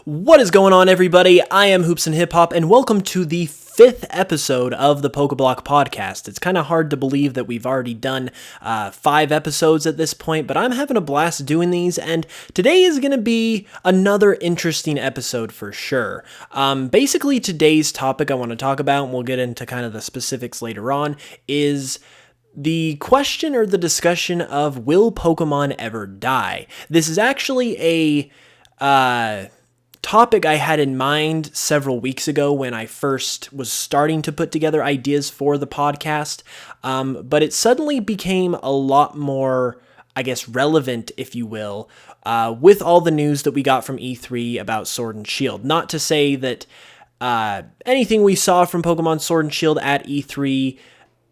What is going on, everybody? I am HoopsandHipHop, and welcome to the 5th episode of the Pokeblock Podcast. It's kind of hard to believe that we've already done 5 episodes at this point, but I'm having a blast doing these, and today is going to be another interesting episode for sure. Basically, today's topic I want to talk about, and we'll get into kind of the specifics later on, is the question or the discussion of will Pokemon ever die? This is actually a topic I had in mind several weeks ago when I first was starting to put together ideas for the podcast, but it suddenly became a lot more, relevant, if you will, with all the news that we got from E3 about Sword and Shield. Not to say that anything we saw from Pokemon Sword and Shield at E3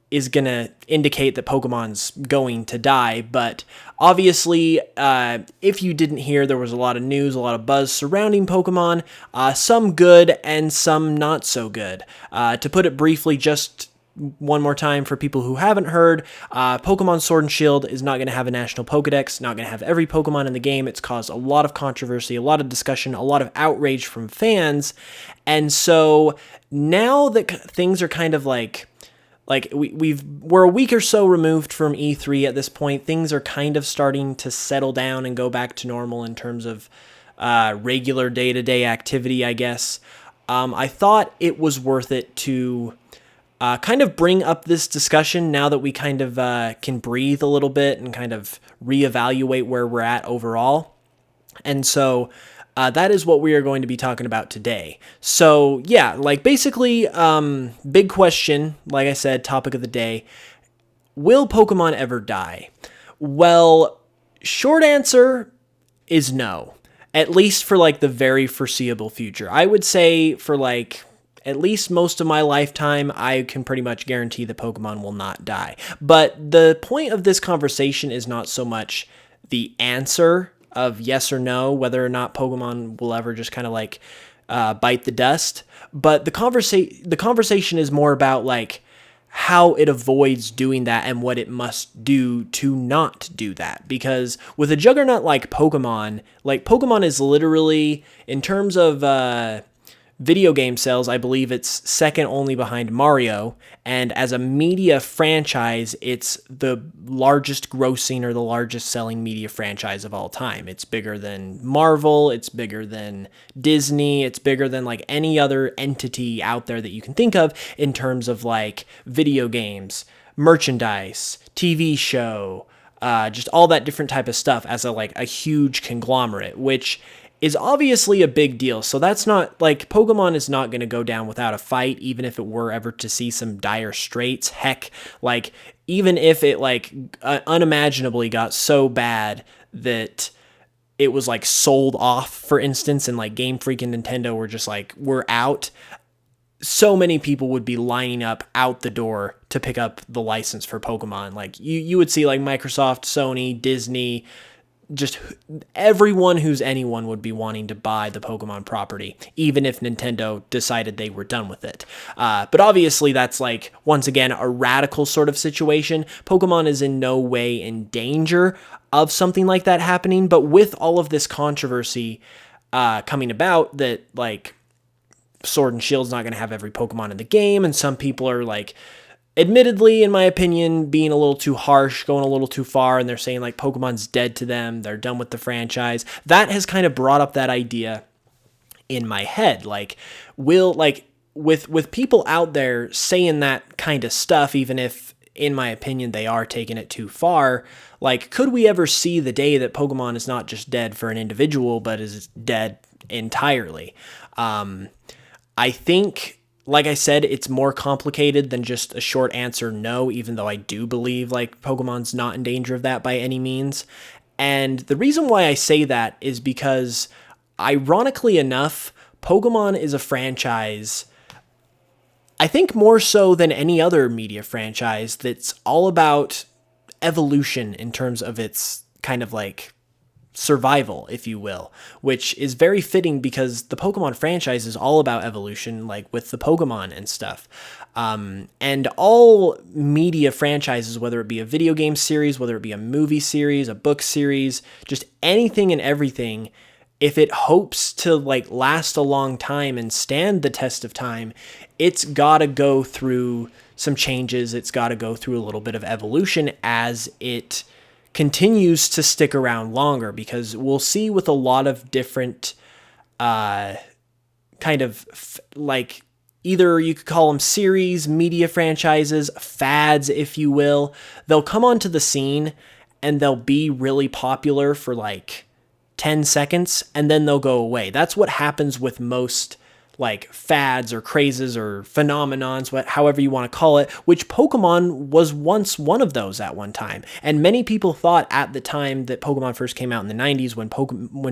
is going to indicate that Pokemon's going to die, but obviously, if you didn't hear, there was a lot of news, a lot of buzz surrounding Pokemon, some good and some not so good. To put it briefly, just one more time for people who haven't heard, Pokemon Sword and Shield is not going to have a national Pokedex, not going to have every Pokemon in the game. It's caused a lot of controversy, a lot of discussion, a lot of outrage from fans, and so now that things are kind of we're a week or so removed from E3 at this point. Things are kind of starting to settle down and go back to normal in terms of regular day-to-day activity, I guess. I thought it was worth it to kind of bring up this discussion now that we kind of can breathe a little bit and kind of reevaluate where we're at overall. And so that is what we are going to be talking about today. So yeah, basically, big question, like I said, topic of the day, will Pokemon ever die? Well, short answer is no, at least for the very foreseeable future. I would say for at least most of my lifetime, I can pretty much guarantee that Pokemon will not die. But the point of this conversation is not so much the answer of yes or no, whether or not Pokemon will ever just kind of bite the dust. But the conversation is more about how it avoids doing that and what it must do to not do that. Because with a juggernaut like Pokemon is literally, in terms of video game sales, I believe it's second only behind Mario, and as a media franchise, it's the largest grossing or the largest selling media franchise of all time. It's bigger than Marvel, it's bigger than Disney, it's bigger than any other entity out there that you can think of in terms of video games, merchandise, TV show, just all that different type of stuff as a huge conglomerate, which is obviously a big deal. So that's not Pokemon is not going to go down without a fight, even if it were ever to see some dire straits. Heck, even if it unimaginably got so bad that it was sold off, for instance, and Game Freak and Nintendo were just we're out, so many people would be lining up out the door to pick up the license for Pokemon. You would see Microsoft, Sony, Disney, just everyone who's anyone would be wanting to buy the Pokemon property, even if Nintendo decided they were done with it. But obviously that's once again, a radical sort of situation. Pokemon is in no way in danger of something like that happening, but with all of this controversy coming about that Sword and Shield's not going to have every Pokemon in the game, and some people are admittedly, in my opinion, being a little too harsh, going a little too far, and they're saying Pokemon's dead to them, they're done with the franchise. That has kind of brought up that idea in my head. With people out there saying that kind of stuff, even if, in my opinion, they are taking it too far, could we ever see the day that Pokemon is not just dead for an individual, but is dead entirely? I think, like I said, it's more complicated than just a short answer no, even though I do believe Pokemon's not in danger of that by any means. And the reason why I say that is because, ironically enough, Pokemon is a franchise, I think more so than any other media franchise, that's all about evolution in terms of its kind of survival, if you will, which is very fitting because the Pokemon franchise is all about evolution, with the Pokemon and stuff. And all media franchises, whether it be a video game series, whether it be a movie series, a book series, just anything and everything, if it hopes to like last a long time and stand the test of time, it's got to go through some changes. It's got to go through a little bit of evolution as it continues to stick around longer, because we'll see with a lot of different kind of like, either you could call them series, media franchises, fads, if you will. They'll come onto the scene and they'll be really popular for like 10 seconds and then they'll go away. That's what happens with most like fads or crazes or phenomenons, however you want to call it, which Pokemon was once one of those at one time. And many people thought at the time that Pokemon first came out in the 90s, when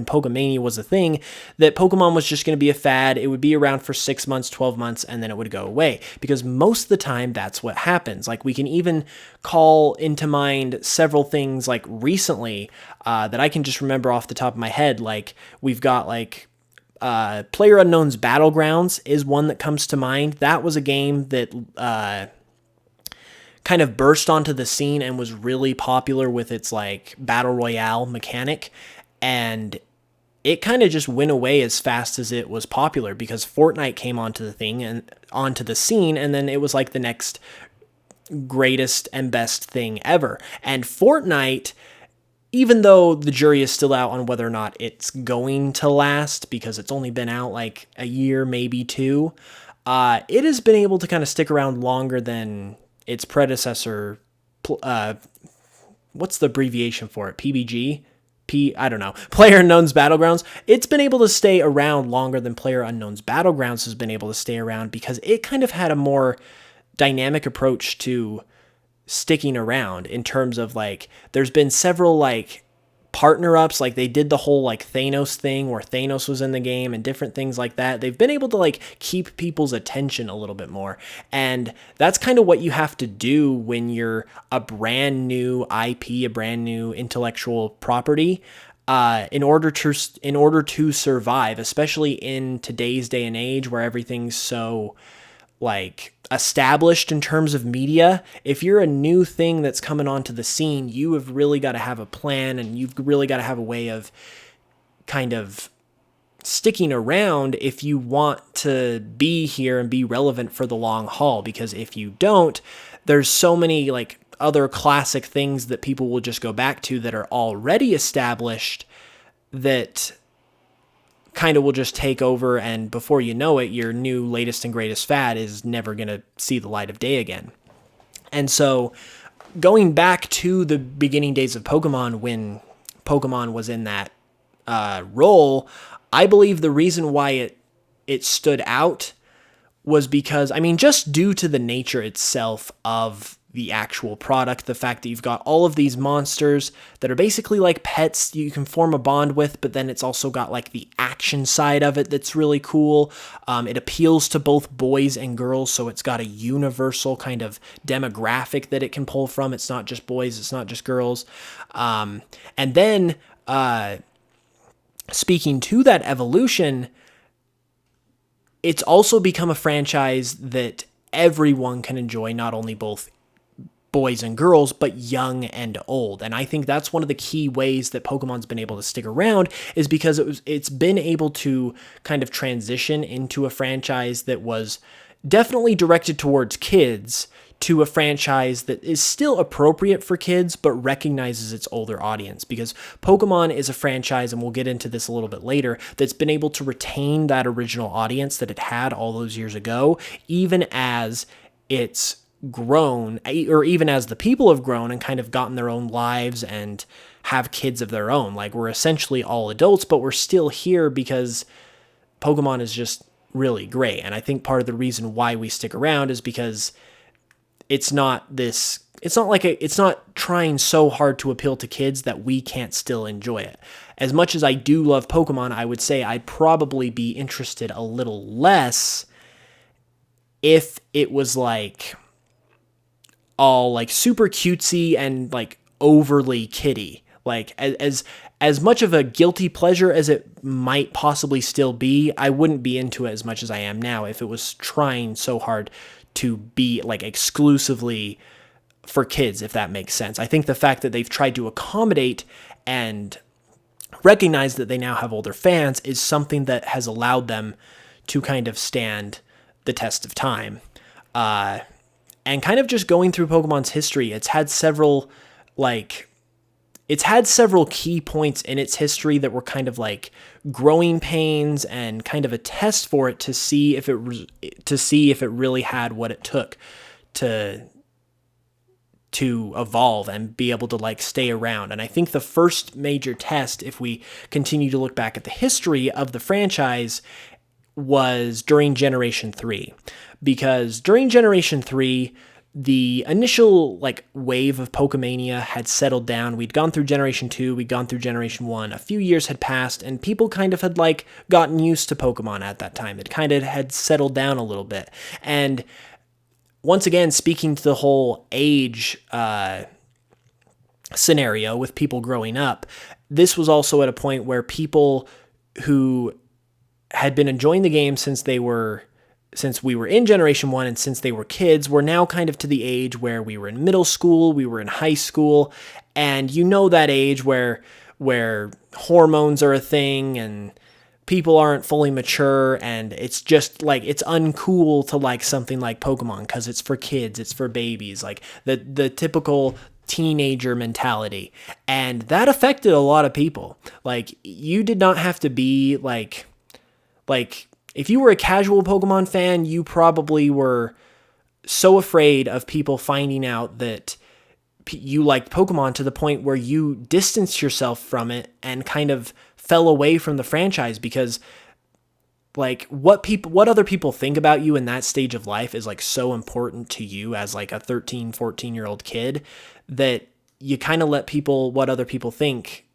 Pokemania was a thing, that Pokemon was just going to be a fad. It would be around for 6 months, 12 months, and then it would go away. Because most of the time, that's what happens. Like, we can even call into mind several things like recently that I can just remember off the top of my head. Like, we've got like PlayerUnknown's Battlegrounds is one that comes to mind. That was a game that kind of burst onto the scene and was really popular with its like battle royale mechanic, and it kind of just went away as fast as it was popular because Fortnite came onto the scene, and then it was like the next greatest and best thing ever. And Fortnite, even though the jury is still out on whether or not it's going to last, because it's only been out like a year, maybe two, it has been able to kind of stick around longer than its predecessor. What's the abbreviation for it? PBG? I don't know. PlayerUnknown's Battlegrounds. It's been able to stay around longer than PlayerUnknown's Battlegrounds has been able to stay around because it kind of had a more dynamic approach to sticking around, in terms of like, there's been several like partner ups, like they did the whole like Thanos thing where Thanos was in the game and different things like that. They've been able to like keep people's attention a little bit more, and that's kind of what you have to do when you're a brand new IP, a brand new intellectual property, in order to survive, especially in today's day and age where everything's so like established in terms of media. If you're a new thing that's coming onto the scene, you have really got to have a plan, and you've really got to have a way of kind of sticking around if you want to be here and be relevant for the long haul. Because if you don't, there's so many like other classic things that people will just go back to that are already established that kind of will just take over, and before you know it, your new latest and greatest fad is never going to see the light of day again. And so going back to the beginning days of Pokemon, when Pokemon was in that role, I believe the reason why it stood out was because, I mean, just due to the nature itself of the actual product, the fact that you've got all of these monsters that are basically like pets you can form a bond with, but then it's also got like the action side of it that's really cool. It appeals to both boys and girls, so it's got a universal kind of demographic that it can pull from. It's not just boys, it's not just girls. And then, speaking to that evolution, it's also become a franchise that everyone can enjoy, not only both boys and girls, but young and old. And I think that's one of the key ways that Pokemon's been able to stick around, is because it's been able to kind of transition into a franchise that was definitely directed towards kids to a franchise that is still appropriate for kids, but recognizes its older audience. Because Pokemon is a franchise, and we'll get into this a little bit later, that's been able to retain that original audience that it had all those years ago, even as it's grown, or even as the people have grown and kind of gotten their own lives and have kids of their own. Like, we're essentially all adults, but we're still here because Pokemon is just really great. And I think part of the reason why we stick around is because it's not trying so hard to appeal to kids that we can't still enjoy it. As much as I do love Pokemon, I would say I'd probably be interested a little less if it was like all like super cutesy and like overly kiddie. Like, as much of a guilty pleasure as it might possibly still be, I wouldn't be into it as much as I am now if it was trying so hard to be like exclusively for kids, if that makes sense. I think the fact that they've tried to accommodate and recognize that they now have older fans is something that has allowed them to kind of stand the test of time. And kind of just going through Pokemon's history, it's had several key points in its history that were kind of like growing pains and kind of a test for it to see if it really had what it took to evolve and be able to like stay around. And I think the first major test, if we continue to look back at the history of the franchise, was during Generation 3. Because during Generation 3, the initial like wave of Pokemania had settled down. We'd gone through Generation 2, we'd gone through Generation 1. A few years had passed, and people kind of had like gotten used to Pokemon at that time. It kind of had settled down a little bit. And once again, speaking to the whole age scenario with people growing up, this was also at a point where people who had been enjoying the game since we were in Generation 1 and since they were kids were now kind of to the age where we were in middle school, we were in high school, and you know that age where hormones are a thing and people aren't fully mature, and it's just like it's uncool to like something like Pokemon because it's for kids, it's for babies, like the typical teenager mentality. And that affected a lot of people. Like, you did not have to be like if you were a casual Pokemon fan, you probably were so afraid of people finding out that you liked Pokemon to the point where you distanced yourself from it and kind of fell away from the franchise, because like what other people think about you in that stage of life is like so important to you as like a 13, 14-year-old kid that you kind of let what other people think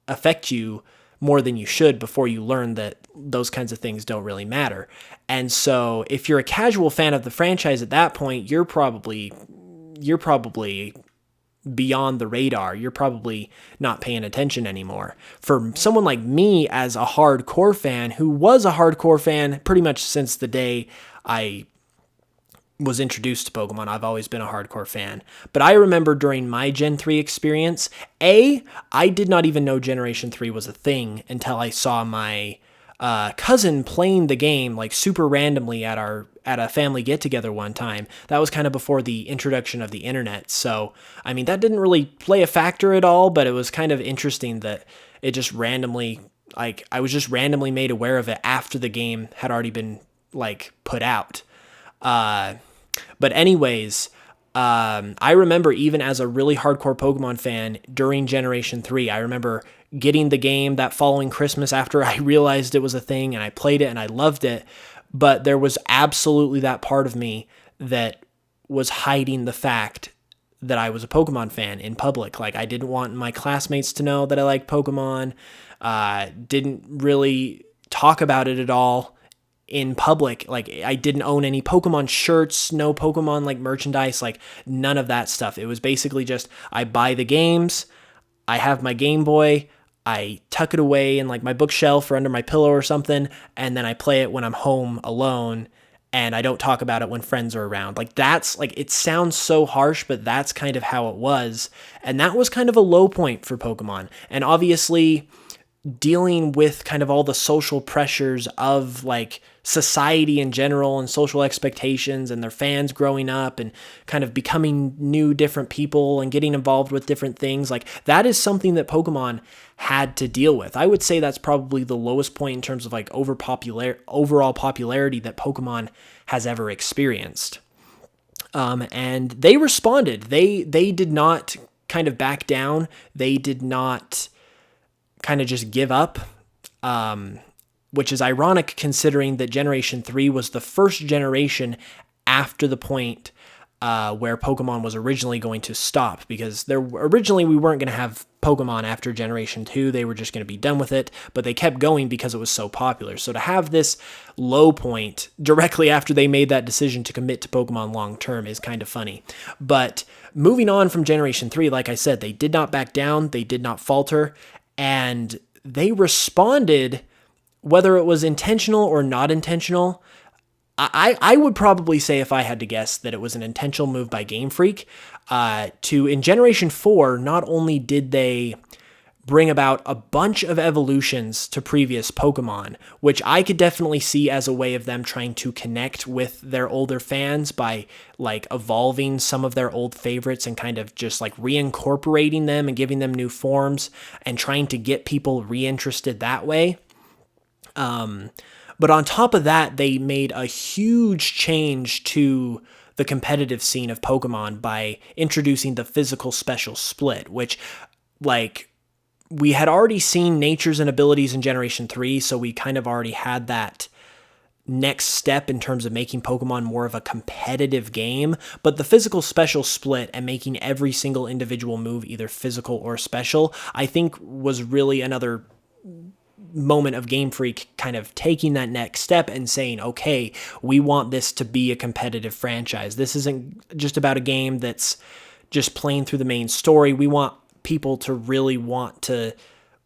affect you more than you should before you learn that those kinds of things don't really matter. And so if you're a casual fan of the franchise at that point, you're probably beyond the radar. You're probably not paying attention anymore. For someone like me, as a hardcore fan, who was a hardcore fan pretty much since the day I was introduced to Pokemon, I've always been a hardcore fan. But I remember during my Gen 3 experience, I did not even know Generation 3 was a thing until I saw my cousin playing the game like super randomly at a family get-together one time. That was kind of before the introduction of the internet. So, I mean, that didn't really play a factor at all, but it was kind of interesting that it just randomly, like, I was just randomly made aware of it after the game had already been like put out. But anyways, I remember even as a really hardcore Pokemon fan during Generation 3, I remember getting the game that following Christmas after I realized it was a thing, and I played it and I loved it. But there was absolutely that part of me that was hiding the fact that I was a Pokemon fan in public. Like, I didn't want my classmates to know that I liked Pokemon. Didn't really talk about it at all in public. Like, I didn't own any Pokemon shirts, no Pokemon like merchandise, like none of that stuff. It was basically just, I buy the games, I have my Game Boy, I tuck it away in like my bookshelf or under my pillow or something, and then I play it when I'm home alone, and I don't talk about it when friends are around. Like, that's like, it sounds so harsh, but that's kind of how it was. And that was kind of a low point for Pokemon. And obviously, dealing with kind of all the social pressures of like society in general and social expectations and their fans growing up and kind of becoming new different people and getting involved with different things, like that is something that Pokemon had to deal with. I would say that's probably the lowest point in terms of like overall popularity that Pokemon has ever experienced. And they responded. They did not kind of back down. They did not kind of just give up, which is ironic considering that Generation 3 was the first generation after the point where Pokemon was originally going to stop, because originally we weren't going to have Pokemon after Generation 2. They were just going to be done with it, but they kept going because it was so popular. So to have this low point directly after they made that decision to commit to Pokemon long term is kind of funny. But moving on from Generation 3, like I said, they did not back down, they did not falter, and they responded, whether it was intentional or not intentional. I would probably say, if I had to guess, that it was an intentional move by Game Freak in Generation 4. Not only did they bring about a bunch of evolutions to previous Pokemon, which I could definitely see as a way of them trying to connect with their older fans by like evolving some of their old favorites and kind of just like reincorporating them and giving them new forms and trying to get people reinterested that way. But on top of that, they made a huge change to the competitive scene of Pokemon by introducing the physical special split, which like we had already seen natures and abilities in Generation 3, so we kind of already had that next step in terms of making Pokemon more of a competitive game. But the physical special split and making every single individual move either physical or special, I think was really another moment of Game Freak kind of taking that next step and saying, okay, we want this to be a competitive franchise. This isn't just about a game that's just playing through the main story. We want people to really want to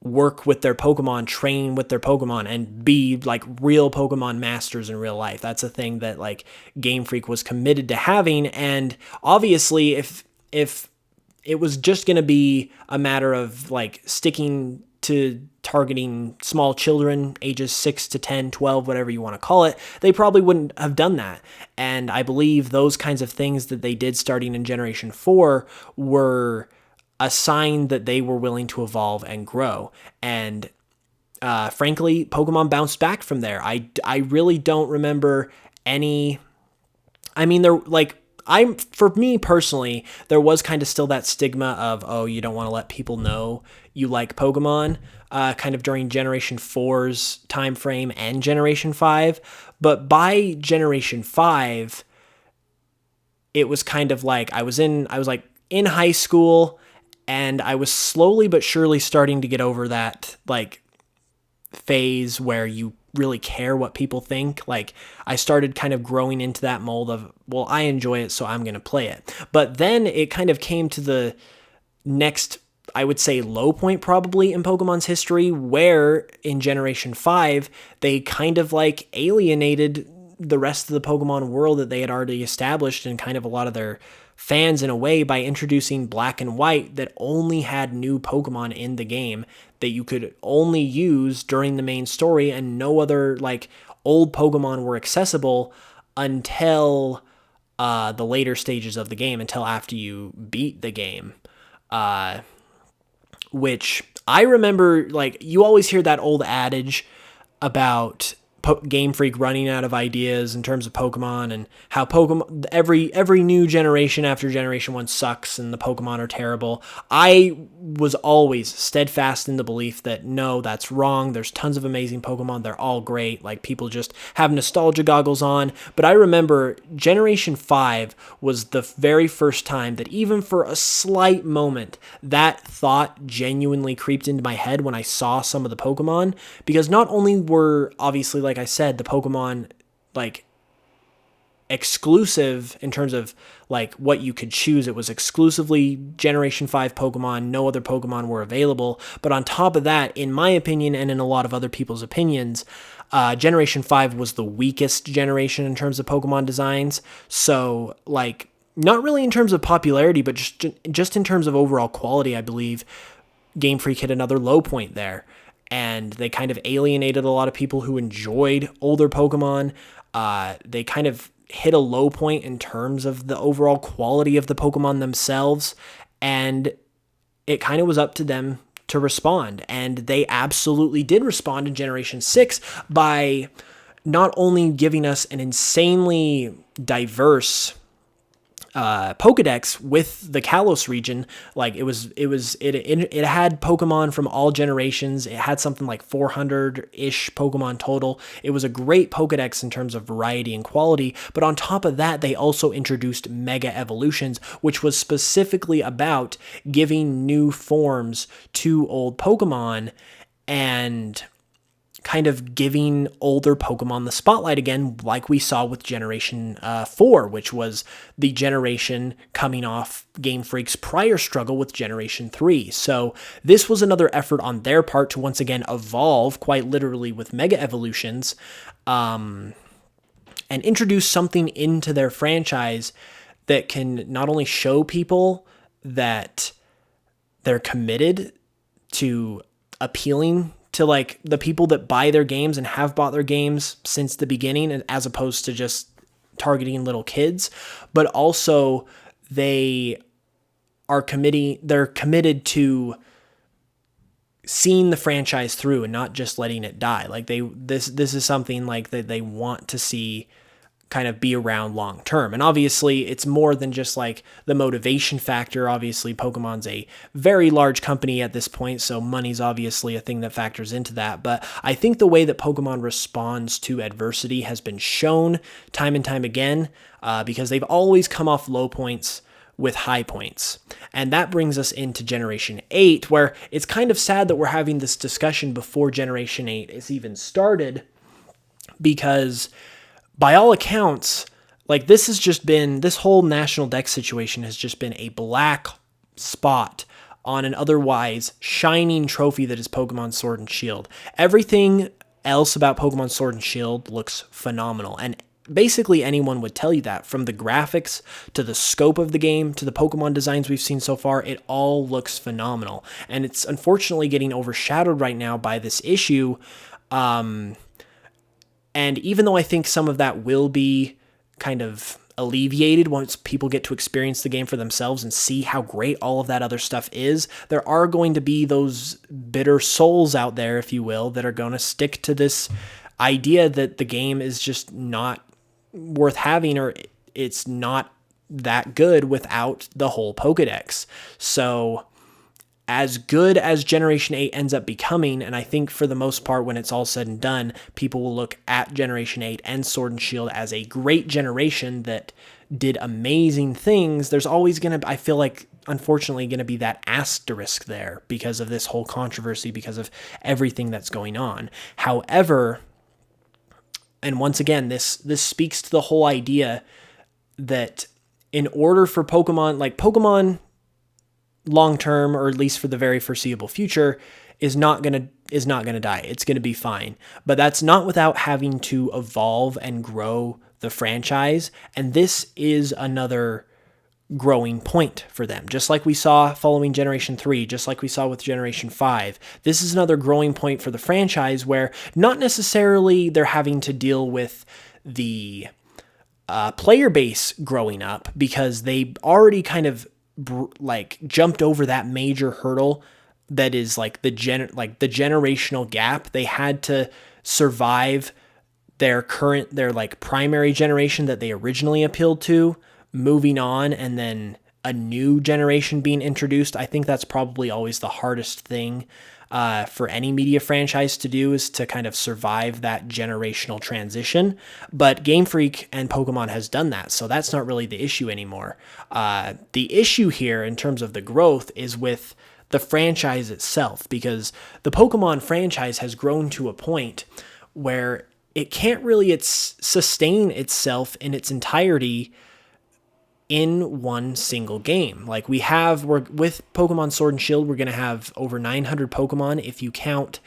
work with their Pokemon, train with their Pokemon, and be like real Pokemon masters in real life. That's a thing that like Game Freak was committed to having. And obviously if it was just going to be a matter of like sticking to targeting small children, ages 6 to 10, 12, whatever you want to call it, they probably wouldn't have done that. And I believe those kinds of things that they did starting in Generation 4 were a sign that they were willing to evolve and grow. And frankly, Pokemon bounced back from there. I really don't remember any. I mean, for me personally, there was kind of still that stigma of, oh, you don't want to let people know you like Pokemon, kind of during Generation 4's time frame and Generation 5. But by Generation 5, it was kind of like I was in high school, and I was slowly but surely starting to get over that like phase where you really care what people think. Like I started kind of growing into that mold of, well, I enjoy it, so I'm going to play it. But then it kind of came to the next, I would say, low point probably in Pokemon's history, where in Generation 5, they kind of like alienated the rest of the Pokemon world that they had already established and kind of a lot of their fans in a way by introducing Black and White that only had new Pokemon in the game that you could only use during the main story, and no other like old Pokemon were accessible until the later stages of the game, until after you beat the game. Which I remember, like, you always hear that old adage about Game Freak running out of ideas in terms of Pokemon, and how Pokemon every new generation after Generation 1 sucks and the Pokemon are terrible. I was always steadfast in the belief that no, that's wrong. There's tons of amazing Pokemon. They're all great. Like, people just have nostalgia goggles on. But I remember Generation 5 was the very first time that even for a slight moment, that thought genuinely creeped into my head when I saw some of the Pokemon, because not only were obviously, like I said, the Pokemon like exclusive in terms of like what you could choose. It was exclusively Generation 5 Pokemon. No other Pokemon were available. But on top of that, in my opinion, and in a lot of other people's opinions, Generation 5 was the weakest generation in terms of Pokemon designs. So like, not really in terms of popularity, but just in terms of overall quality, I believe Game Freak hit another low point there. And they kind of alienated a lot of people who enjoyed older Pokemon. They kind of hit a low point in terms of the overall quality of the Pokemon themselves. And it kind of was up to them to respond. And they absolutely did respond in Generation 6 by not only giving us an insanely diverse Pokedex with the Kalos region. Like it had Pokemon from all generations. It had something like 400-ish Pokemon total. It was a great Pokedex in terms of variety and quality, but on top of that, they also introduced Mega Evolutions, which was specifically about giving new forms to old Pokemon and kind of giving older Pokemon the spotlight again, like we saw with Generation 4, which was the generation coming off Game Freak's prior struggle with Generation 3. So this was another effort on their part to once again evolve, quite literally with Mega Evolutions, and introduce something into their franchise that can not only show people that they're committed appealing to like the people that buy their games and have bought their games since the beginning, and as opposed to just targeting little kids. But also they're committed to seeing the franchise through and not just letting it die. Like this is something like that they want to see kind of be around long term. And obviously it's more than just like the motivation factor. Obviously Pokemon's a very large company at this point, so money's obviously a thing that factors into that. But I think the way that Pokemon responds to adversity has been shown time and time again, because they've always come off low points with high points. And that brings us into Generation 8, where it's kind of sad that we're having this discussion before Generation 8 is even started, because by all accounts, like this whole National Dex situation has just been a black spot on an otherwise shining trophy that is Pokemon Sword and Shield. Everything else about Pokemon Sword and Shield looks phenomenal, and basically anyone would tell you that. From the graphics to the scope of the game to the Pokemon designs we've seen so far, it all looks phenomenal. And it's unfortunately getting overshadowed right now by this issue. And even though I think some of that will be kind of alleviated once people get to experience the game for themselves and see how great all of that other stuff is, there are going to be those bitter souls out there, if you will, that are going to stick to this idea that the game is just not worth having, or it's not that good without the whole Pokedex. So as good as Generation 8 ends up becoming, and I think for the most part, when it's all said and done, people will look at Generation 8 and Sword and Shield as a great generation that did amazing things. There's always going to, I feel like, unfortunately, going to be that asterisk there because of this whole controversy, because of everything that's going on. However, and once again, this speaks to the whole idea that in order for Pokemon long term, or at least for the very foreseeable future, is not gonna die. It's gonna be fine. But that's not without having to evolve and grow the franchise. And this is another growing point for them. Just like we saw following Generation 3, just like we saw with Generation 5. This is another growing point for the franchise where not necessarily they're having to deal with the player base growing up, because they already kind of jumped over that major hurdle that is like the generational gap. They had to survive their primary generation that they originally appealed to, moving on, and then a new generation being introduced. I think that's probably always the hardest thing for any media franchise to do, is to kind of survive that generational transition. But Game Freak and Pokemon has done that, so that's not really the issue anymore. The issue here in terms of the growth is with the franchise itself, because the Pokemon franchise has grown to a point where it can't really sustain itself in its entirety in one single game. Like we're with Pokemon Sword and Shield, we're going to have over 900 Pokemon if you count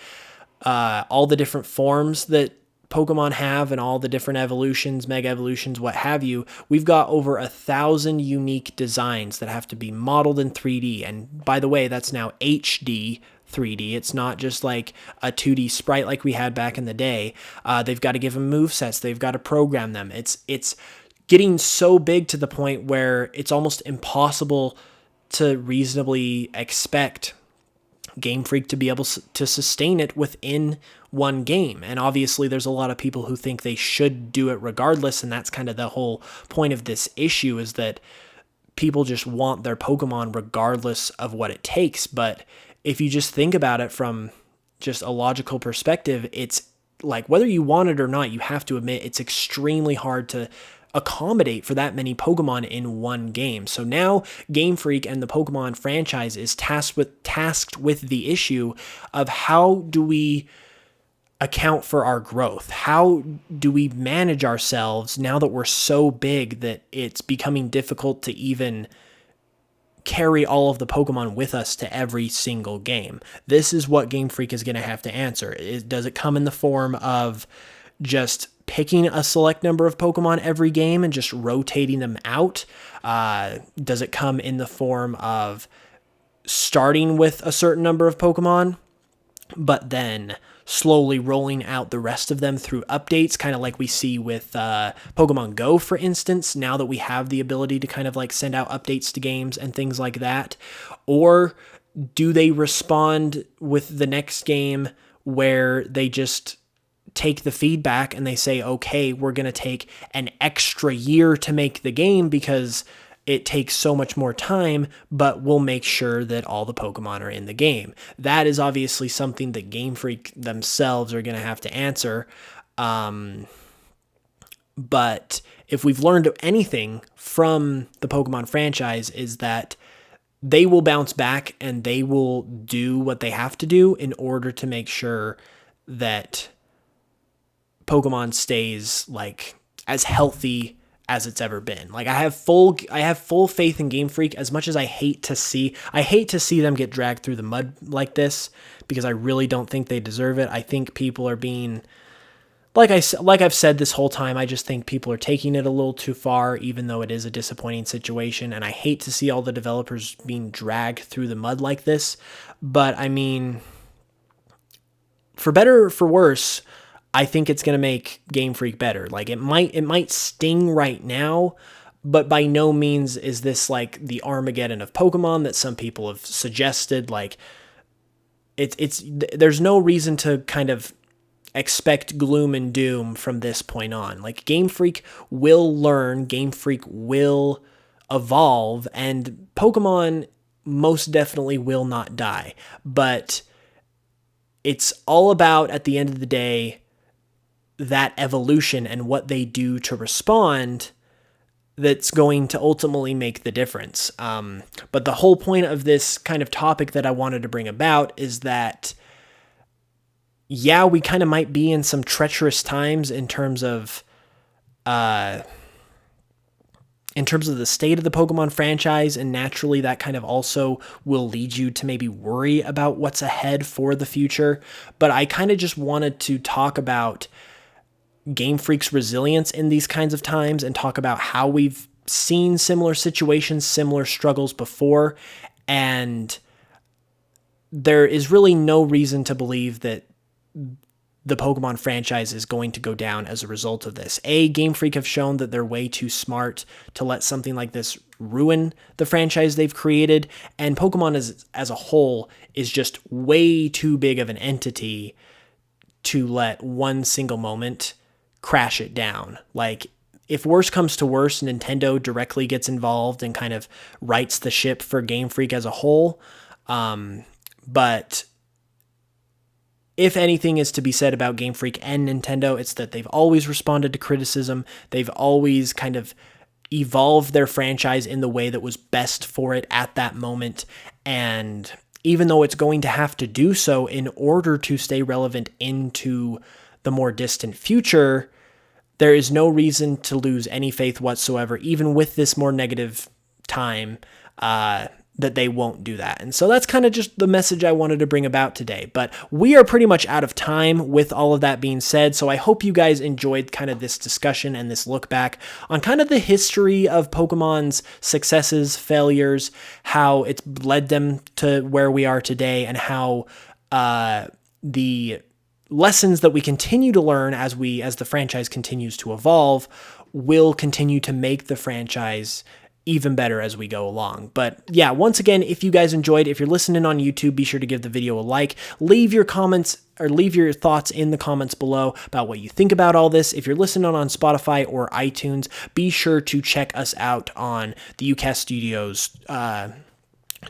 all the different forms that Pokemon have and all the different evolutions, mega evolutions, what have you. We've got over 1,000 unique designs that have to be modeled in 3D. And by the way, that's now HD 3D. It's not just like a 2D sprite like we had back in the day. They've got to give them movesets. They've got to program them. It's getting so big to the point where it's almost impossible to reasonably expect Game Freak to be able to sustain it within one game. And obviously there's a lot of people who think they should do it regardless, and that's kind of the whole point of this issue, is that people just want their Pokemon regardless of what it takes. But if you just think about it from just a logical perspective, it's like, whether you want it or not, you have to admit it's extremely hard to accommodate for that many Pokemon in one game. So now Game Freak and the Pokemon franchise is tasked with the issue of how do we account for our growth? How do we manage ourselves now that we're so big that it's becoming difficult to even carry all of the Pokemon with us to every single game? This is what Game Freak is going to have to answer. Does it come in the form of just picking a select number of Pokemon every game and just rotating them out? Does it come in the form of starting with a certain number of Pokemon, but then slowly rolling out the rest of them through updates, kind of like we see with Pokemon Go, for instance, now that we have the ability to kind of like send out updates to games and things like that? Or do they respond with the next game where they just take the feedback and they say, okay, we're going to take an extra year to make the game because it takes so much more time, but we'll make sure that all the Pokemon are in the game? That is obviously something that Game Freak themselves are going to have to answer. But if we've learned anything from the Pokemon franchise, is that they will bounce back and they will do what they have to do in order to make sure that Pokemon stays like as healthy as it's ever been. Like I have full faith in Game Freak, as much as I hate to see them get dragged through the mud like this, because I really don't think they deserve it. I think people are being, like I've said this whole time, I just think people are taking it a little too far, even though it is a disappointing situation, and I hate to see all the developers being dragged through the mud like this. But I mean, for better or for worse, I think it's going to make Game Freak better. Like it might sting right now, but by no means is this like the Armageddon of Pokemon that some people have suggested. Like there's no reason to kind of expect gloom and doom from this point on. Like Game Freak will learn, Game Freak will evolve, and Pokemon most definitely will not die. But it's all about, at the end of the day, that evolution and what they do to respond that's going to ultimately make the difference. But the whole point of this kind of topic that I wanted to bring about is that, yeah, we kind of might be in some treacherous times in terms of the state of the Pokemon franchise, and naturally that kind of also will lead you to maybe worry about what's ahead for the future. But I kind of just wanted to talk about Game Freak's resilience in these kinds of times and talk about how we've seen similar situations, similar struggles before, and there is really no reason to believe that the Pokemon franchise is going to go down as a result of this. Game Freak have shown that they're way too smart to let something like this ruin the franchise they've created, and Pokemon as a whole is just way too big of an entity to let one single moment crash it down. Like, if worse comes to worse, Nintendo directly gets involved and kind of rights the ship for Game Freak as a whole. But if anything is to be said about Game Freak and Nintendo, it's that they've always responded to criticism. They've always kind of evolved their franchise in the way that was best for it at that moment. And even though it's going to have to do so in order to stay relevant into the more distant future, there is no reason to lose any faith whatsoever, even with this more negative time, that they won't do that. And so that's kind of just the message I wanted to bring about today. But we are pretty much out of time with all of that being said. So I hope you guys enjoyed kind of this discussion and this look back on kind of the history of Pokemon's successes, failures, how it's led them to where we are today, and how the lessons that we continue to learn as the franchise continues to evolve will continue to make the franchise even better as we go along. But yeah, once again, if you guys enjoyed, if you're listening on YouTube, be sure to give the video a like, leave your comments or leave your thoughts in the comments below about what you think about all this. If you're listening on Spotify or iTunes, be sure to check us out on the UCast Studios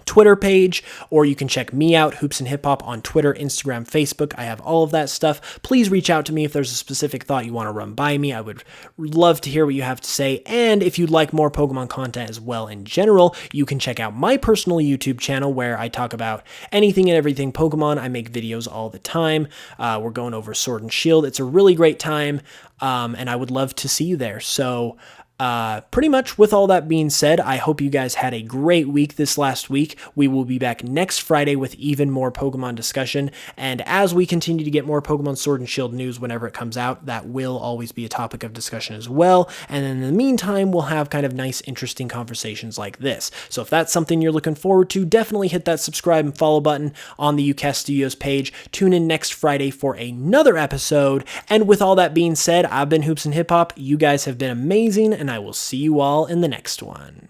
Twitter page, or you can check me out, Hoops and Hip Hop, on Twitter, Instagram, Facebook. I have all of that stuff. Please reach out to me if there's a specific thought you want to run by me. I would love to hear what you have to say. And if you'd like more Pokemon content as well in general, you can check out my personal YouTube channel where I talk about anything and everything Pokemon. I make videos all the time. We're going over Sword and Shield. It's a really great time, and I would love to see you there. So Pretty much with all that being said, I hope you guys had a great week this last week. We will be back next Friday with even more Pokemon discussion. And as we continue to get more Pokemon Sword and Shield news whenever it comes out, that will always be a topic of discussion as well. And in the meantime, we'll have kind of nice, interesting conversations like this. So if that's something you're looking forward to, definitely hit that subscribe and follow button on the UCast Studios page. Tune in next Friday for another episode. And with all that being said, I've been Hoops and Hip Hop. You guys have been amazing, and I will see you all in the next one.